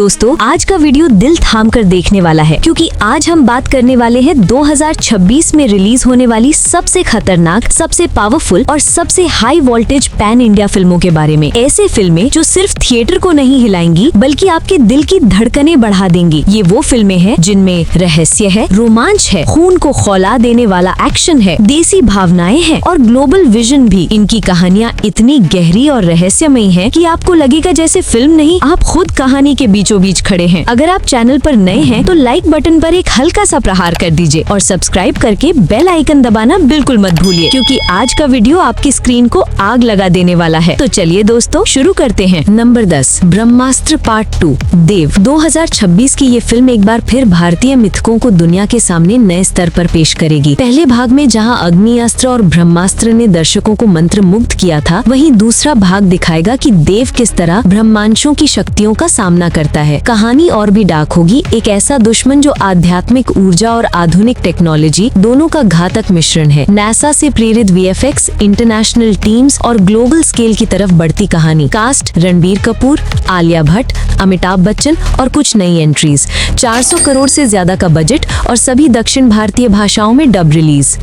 दोस्तों, आज का वीडियो दिल थाम कर देखने वाला है, क्योंकि आज हम बात करने वाले हैं 2026 में रिलीज होने वाली सबसे खतरनाक, सबसे पावरफुल और सबसे हाई वोल्टेज पैन इंडिया फिल्मों के बारे में। ऐसे फिल्में जो सिर्फ थिएटर को नहीं हिलाएंगी, बल्कि आपके दिल की धड़कनें बढ़ा देंगी। ये वो फिल्में हैं जिनमें रहस्य है, रोमांच है, खून को खौला देने वाला एक्शन है, देसी भावनाएं हैं और ग्लोबल विजन भी। इनकी कहानियाँ इतनी गहरी और रहस्यमयी हैं कि आपको लगेगा जैसे फिल्म नहीं, आप खुद कहानी के बीचों बीच खड़े हैं। अगर आप चैनल पर नए हैं तो लाइक बटन पर एक हल्का सा प्रहार कर दीजिए और सब्सक्राइब करके बेल आइकन दबाना बिल्कुल मत भूलिए, क्योंकि आज का वीडियो आपकी स्क्रीन को आग लगा देने वाला है। तो चलिए दोस्तों, शुरू करते हैं। नंबर 10, ब्रह्मास्त्र पार्ट 2 देव। 2026 की ये फिल्म एक बार फिर भारतीय मिथकों को दुनिया के सामने नए स्तर पर पेश करेगी। पहले भाग में जहां अग्निअस्त्र और ब्रह्मास्त्र ने दर्शकों को मंत्र मुग्ध किया था, वहीं दूसरा भाग दिखाएगा कि देव किस तरह ब्रह्मांशों की शक्तियों का सामना करता है। कहानी और भी डार्क होगी। एक ऐसा दुश्मन जो आध्यात्मिक ऊर्जा और आधुनिक टेक्नोलॉजी दोनों का घातक मिश्रण है। नासा से प्रेरित VFX, इंटरनेशनल टीम्स और ग्लोबल स्केल की तरफ बढ़ती कहानी। कास्ट रणबीर कपूर, आलिया भट्ट, अमिताभ बच्चन और कुछ नई एंट्रीज। 400 करोड़ से ज्यादा का बजट और सभी दक्षिण भारतीय भाषाओं में डब रिलीज।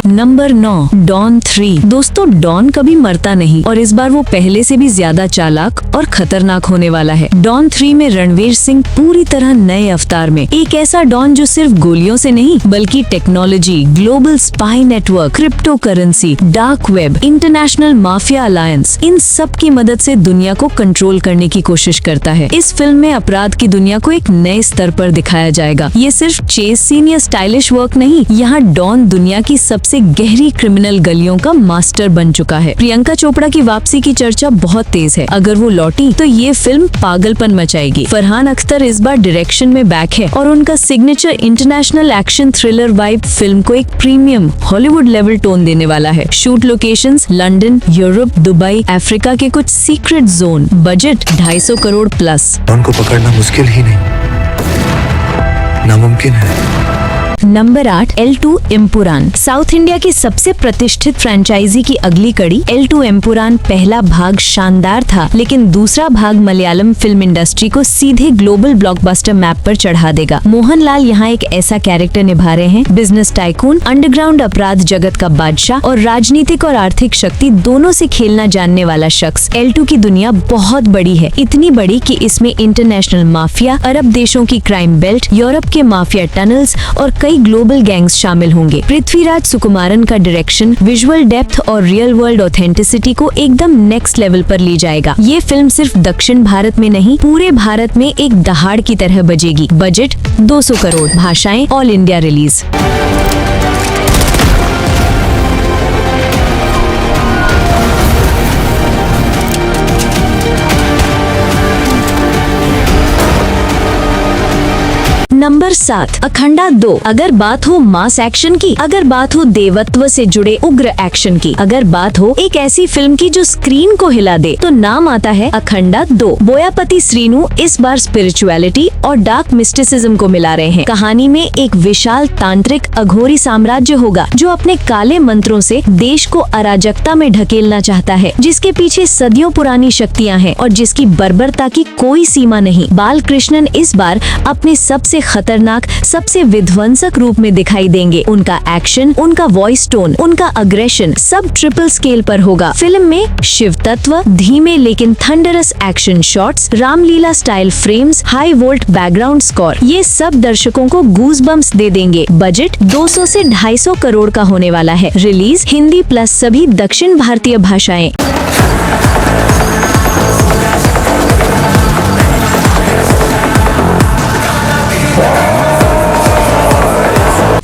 Number 9, don 3। दोस्तों, डॉन कभी मरता नहीं और इस बार वो पहले से भी ज्यादा चालाक और खतरनाक होने वाला है। डॉन 3 में रणवीर सिंह पूरी तरह नए अवतार में। एक ऐसा डॉन जो सिर्फ गोलियों से नहीं, बल्कि technology, global spy network, crypto currency, dark web, international mafia alliance, इन सब की मदद से दुनिया को कंट्रोल करने की कोशिश करता है। इस फिल्म में अपराध की दुनिया को एक नए स्तर पर दिखाया जाएगा। ये सिर्फ चेस सीन या स्टाइलिश वर्क नहीं, यहाँ डॉन दुनिया की सबसे गहरी क्रिमिनल गलियों का मास्टर बन चुका है। प्रियंका चोपड़ा की वापसी की चर्चा बहुत तेज है। अगर वो लौटी तो ये फिल्म पागलपन मचाएगी। फरहान अख्तर इस बार डायरेक्शन में बैक है और उनका signature international action thriller vibe film को एक प्रीमियम हॉलीवुड लेवल टोन देने वाला है। Shoot locations London, Europe, Dubai, Africa के कुछ secret zone. Budget 250 crore plus. उनको पकड़ना मुश्किल ही नहीं, नामुमकिन है। Number 8, L2 Empuraan. South India की सबसे प्रतिष्ठित फ्रेंचाइजी की अगली कड़ी L2 एम्पुरान। पहला भाग शानदार था, लेकिन दूसरा भाग मलयालम फिल्म इंडस्ट्री को सीधे ग्लोबल ब्लॉकबस्टर मैप पर चढ़ा देगा। मोहनलाल यहाँ एक ऐसा कैरेक्टर निभा रहे हैं, बिजनेस टाइकून, अंडरग्राउंड अपराध जगत का बादशाह और राजनीतिक और आर्थिक शक्ति दोनों से खेलना जानने वाला शख्स। L2 की दुनिया बहुत बड़ी है, इतनी बड़ी कि इसमें इंटरनेशनल माफिया, अरब देशों की क्राइम बेल्ट, यूरोप के माफिया टनल्स और कई ग्लोबल गैंग्स शामिल होंगे। पृथ्वीराज सुकुमारन का डायरेक्शन विजुअल डेप्थ और रियल वर्ल्ड ऑथेंटिसिटी को एकदम नेक्स्ट लेवल पर ले जाएगा। ये फिल्म सिर्फ दक्षिण भारत में नहीं, पूरे भारत में एक दहाड़ की तरह बजेगी। बजट 200 करोड़, भाषाएं all India release. Number 7, Akhanda 2। अगर बात हो मास एक्शन की, अगर बात हो देवत्व से जुड़े उग्र एक्शन की, अगर बात हो एक ऐसी फिल्म की जो स्क्रीन को हिला दे, तो नाम आता है अखंडा 2। बोयापति श्रीनु इस बार स्पिरिचुअलिटी और डार्क मिस्टिसिज्म को मिला रहे हैं। कहानी में एक विशाल तांत्रिक अघोरी साम्राज्य होगा जो अपने काले मंत्रों से देश को अराजकता में ढकेलना चाहता है, जिसके पीछे सदियों पुरानी शक्तियाँ हैं और जिसकी बर्बरता की कोई सीमा नहीं। बालकृष्णन इस बार अपने सबसे खतरनाक, सबसे विध्वंसक रूप में दिखाई देंगे। उनका एक्शन, उनका वॉइस टोन, उनका अग्रेशन सब ट्रिपल स्केल पर होगा। फिल्म में शिव तत्व, धीमे लेकिन thunderous action shots, Ramlila style frames, high volt background score, ये सब दर्शकों को गूज बम्प्स दे देंगे। बजट 200 से 250 करोड़ का होने वाला है। रिलीज हिंदी प्लस सभी दक्षिण भारतीय भाषाएं।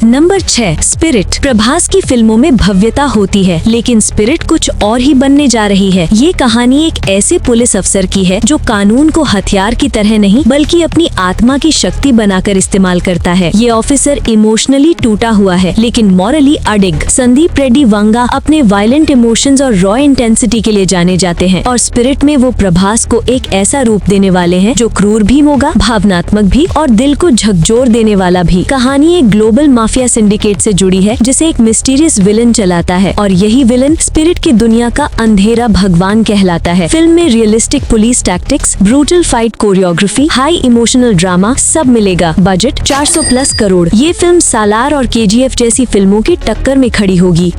Number 6, spirit. प्रभास की फिल्मों में भव्यता होती है, लेकिन स्पिरिट कुछ और ही बनने जा रही है। ये कहानी एक ऐसे पुलिस अफसर की है जो कानून को हथियार की तरह नहीं, बल्कि अपनी आत्मा की शक्ति बनाकर इस्तेमाल करता है। ये ऑफिसर इमोशनली टूटा हुआ है, लेकिन मॉरली अडिग। संदीप रेड्डी वांगा अपने वायलेंट इमोशंस और रॉ इंटेंसिटी के लिए जाने जाते हैं, और स्पिरिट में वो प्रभास को एक ऐसा रूप देने वाले हैं जो क्रूर भी होगा, भावनात्मक भी और दिल को झकझोर देने वाला भी। कहानी एक ग्लोबल माफिया माफिया सिंडिकेट से जुड़ी है जिसे एक मिस्टीरियस विलन चलाता है और यही विलन स्पिरिट की दुनिया का अंधेरा भगवान कहलाता है। फिल्म में realistic police tactics, brutal fight choreography, high emotional drama सब मिलेगा। बजट 400+ करोड़। ये फिल्म सालार और KGF जैसी फिल्मों की टक्कर में खड़ी होगी।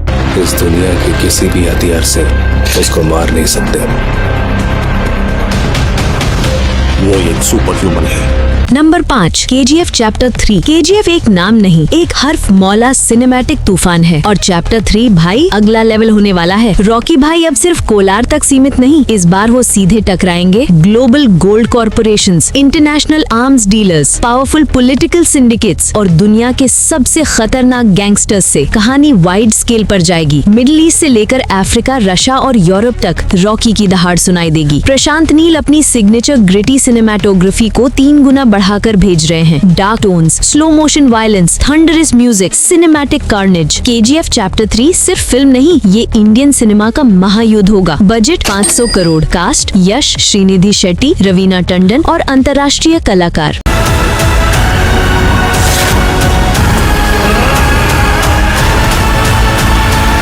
इस दुनिया के किसी भी हथियार से उसको मार नहीं सकते। वो एक सुपर ह्यूमन है। Number 5, KGF chapter 3। KGF एक नाम नहीं, एक हर्फ मौला सिनेमैटिक तूफान है और चैप्टर 3 भाई अगला लेवल होने वाला है। रॉकी भाई अब सिर्फ कोलार तक सीमित नहीं, इस बार वो सीधे टकराएंगे global gold corporations, international arms dealers, powerful political syndicates और दुनिया के सबसे खतरनाक गैंगस्टर्स से। कहानी वाइड स्केल पर जाएगी। मिडिल ईस्ट से लेकर अफ्रीका, रशिया और यूरोप तक रॉकी की दहाड़ सुनाई देगी। प्रशांत नील अपनी सिग्नेचर ग्रिटी सिनेमैटोग्राफी को 3 गुना बढ़ाकर भेज रहे हैं। Dark tones, slow motion violence, thunderous music, cinematic carnage. KGF chapter 3 सिर्फ फिल्म नहीं, ये इंडियन सिनेमा का महायुद्ध होगा। बजट 500 करोड़। कास्ट यश, श्रीनिधि शेट्टी, रवीना टंडन और अंतर्राष्ट्रीय कलाकार।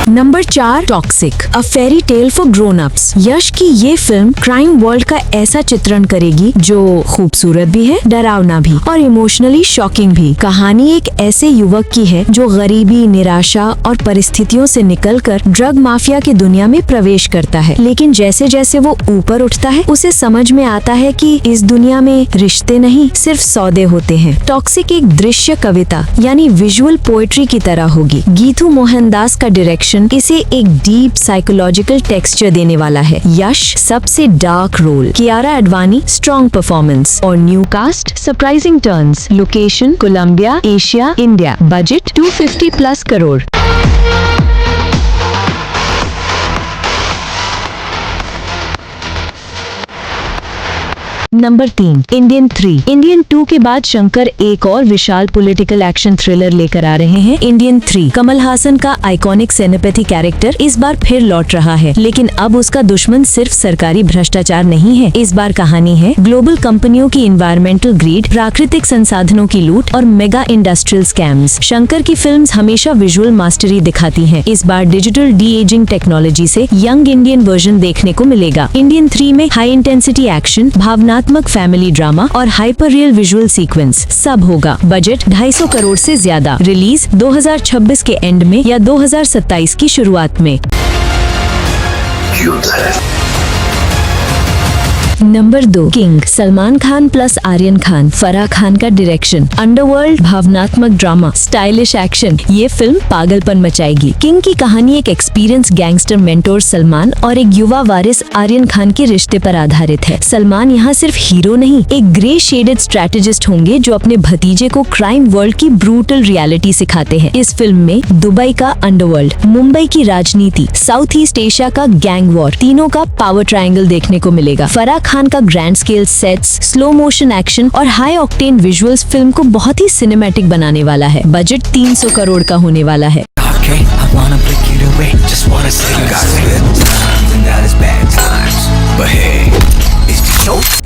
Number 4, Toxic, a fairy tale for grown ups. Yash की ये फिल्म क्राइम वर्ल्ड का ऐसा चित्रण करेगी जो खूबसूरत भी है, डरावना भी और इमोशनली शॉकिंग भी। कहानी एक ऐसे युवक की है जो गरीबी, निराशा और परिस्थितियों से निकलकर ड्रग माफिया की दुनिया में प्रवेश करता है। लेकिन जैसे जैसे वो ऊपर उठता है उसे समझ में आता है कि इस दुनिया में रिश्ते नहीं सिर्फ सौदे होते हैं। टॉक्सिक एक दृश्य कविता यानी विजुअल पोएट्री की तरह होगी। गीतू मोहनदास का डायरेक्शन इसे एक डीप साइकोलॉजिकल टेक्सचर देने वाला है। यश सबसे dark role, Kiara Advani strong performance और new cast, surprising turns. Location Colombia, Asia, India. Budget 250+ crore. Number 3, Indian 3। Indian 2 के बाद शंकर एक और विशाल पॉलिटिकल एक्शन थ्रिलर लेकर आ रहे हैं। इंडियन 3 कमल हासन का आइकॉनिक सिनेपैथी कैरेक्टर इस बार फिर लौट रहा है, लेकिन अब उसका दुश्मन सिर्फ सरकारी भ्रष्टाचार नहीं है। इस बार कहानी है ग्लोबल कंपनियों की इन्वायरमेंटल ग्रीड, प्राकृतिक संसाधनों की लूट और मेगा इंडस्ट्रियल स्कैम्स। शंकर की फिल्म्स हमेशा विजुअल मास्टरी दिखाती हैं। इस बार डिजिटल डी एजिंग टेक्नोलॉजी से यंग इंडियन वर्जन देखने को मिलेगा। इंडियन 3 में हाई इंटेंसिटी एक्शन, भावनात्मक फैमिली ड्रामा और हाइपर रियल विजुअल सीक्वेंस सब होगा। बजट 250 करोड़ से ज्यादा। रिलीज 2026 के एंड में या 2027 की शुरुआत में। Number 2, king, Salman Khan plus Aryan Khan, Farah Khan का डायरेक्शन, अंडरवर्ल्ड भावनात्मक ड्रामा, स्टाइलिश एक्शन। ये फिल्म पागलपन मचाएगी। किंग की कहानी एक एक्सपीरियंस गैंगस्टर मेंटोर सलमान और एक युवा वारिस आर्यन खान के रिश्ते पर आधारित है। सलमान यहाँ सिर्फ हीरो नहीं, एक ग्रे शेडेड स्ट्रेटेजिस्ट होंगे जो अपने भतीजे को क्राइम वर्ल्ड की ब्रूटल रियलिटी सिखाते हैं। इस फिल्म में दुबई का अंडरवर्ल्ड, मुंबई की राजनीति, साउथ ईस्ट एशिया का गैंग वॉर, तीनों का पावर ट्रायंगल देखने को मिलेगा। फराह खान का grand scale sets, slow motion action और हाई ऑक्टेन विजुअल्स फिल्म को बहुत ही सिनेमैटिक बनाने वाला है। बजट 300 करोड़ का होने वाला है।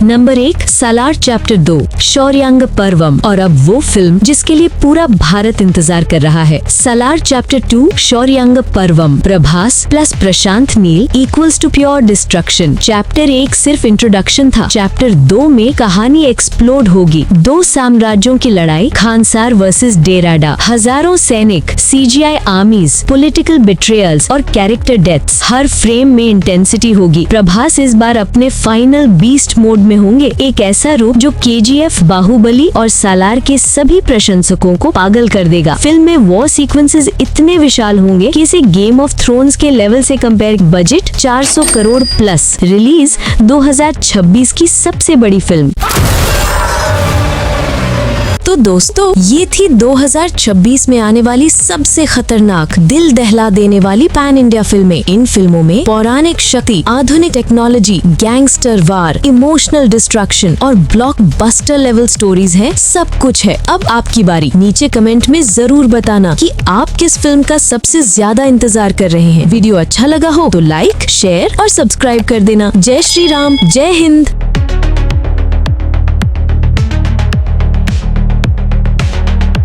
नंबर 1, सालार चैप्टर 2, शौर्यांग पर्वम। और अब वो फिल्म जिसके लिए पूरा भारत इंतजार कर रहा है। Salaar chapter 2, Shouryanga Parvam. Prabhas plus Prashanth Neel equals to pure destruction. Chapter 1 सिर्फ इंट्रोडक्शन था। चैप्टर 2 में कहानी एक्सप्लोड होगी। 2 साम्राज्यों की लड़ाई, खानसार वर्सेस डेराडा, हजारों सैनिक, CGI आर्मीज, पॉलिटिकल बिट्रेयल्स और कैरेक्टर डेथ्स। हर फ्रेम में इंटेंसिटी होगी। प्रभास इस बार अपने फाइनल बीस्ट मोड में होंगे, एक ऐसा रूप जो KGF, बाहुबली और सालार के सभी प्रशंसकों को पागल कर देगा। फिल्म में वॉर सीक्वेंसेस इतने विशाल होंगे कि इसे गेम ऑफ थ्रोन्स के लेवल से compare. Budget 400 crore plus. Release 2026 की सबसे बड़ी फिल्म। तो दोस्तों, ये थी 2026 में आने वाली सबसे खतरनाक, दिल दहला देने वाली पैन इंडिया फिल्में। इन फिल्मों में पौराणिक शक्ति, आधुनिक टेक्नोलॉजी, गैंगस्टर वार, इमोशनल डिस्ट्रक्शन और ब्लॉकबस्टर लेवल स्टोरीज हैं। सब कुछ है। अब आपकी बारी। नीचे कमेंट में जरूर बताना कि आप किस फिल्म का सबसे ज्यादा इंतजार कर रहे हैं। वीडियो अच्छा लगा हो तो लाइक, शेयर और सब्सक्राइब कर देना। जय श्री राम, जय हिंद।